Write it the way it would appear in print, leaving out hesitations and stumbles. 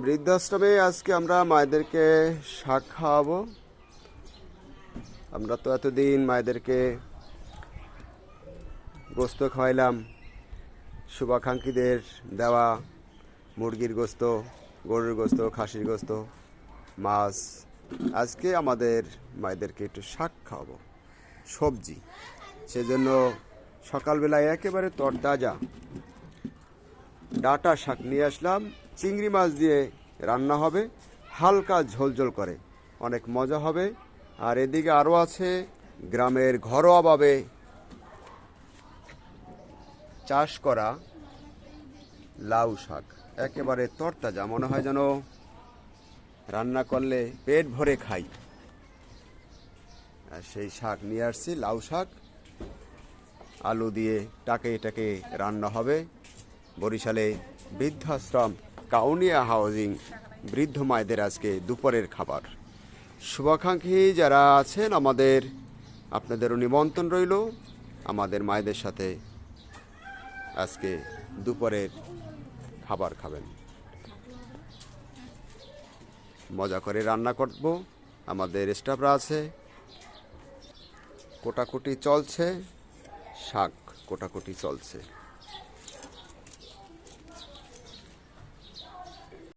বৃদ্ধাশ্রমে আজকে আমরা মায়েদেরকে শাক খাওয়াবো। আমরা তো এতদিন মায়েদেরকে গোস্ত খাওয়াইলাম, শুভাকাঙ্ক্ষীদের দেওয়া মুরগির গোস্ত, গরুর গোস্ত, খাসির গোস্ত, মাছ। আজকে আমাদের মায়েদেরকে একটু শাক খাওয়াবো, সবজি। সেজন্য সকালবেলায় একেবারে তরতাজা ডাঁটা শাক নিয়ে আসলাম। চিংড়ি মাছ দিয়ে রান্না হবে, হালকা ঝোলঝোল করে, অনেক মজা হবে। আর এদিকে আরও আছে গ্রামের ঘরোয়াভাবে চাষ করা লাউ শাক, একেবারে তরতাজা, মনে হয় যেন রান্না করলে পেট ভরে খাই। আর সেই শাক নিয়ে আসছি, লাউ শাক, আলু দিয়ে টাকে টাকে রান্না হবে। বরিশালে বৃদ্ধাশ্রম কাউনিয়া হাউজিং বৃদ্ধ মায়েদের আজকে দুপুরের খাবার। শুভাকাঙ্ক্ষী যারা আছেন আপনাদেরও নিমন্ত্রণ রইল আমাদের মায়েদের সাথে আজকে দুপুরের খাবার খাবেন। মজা করে রান্না করব, আমাদের স্টাফরা আছে, কোটাকুটি চলছে, শাক কোটাকুটি চলছে।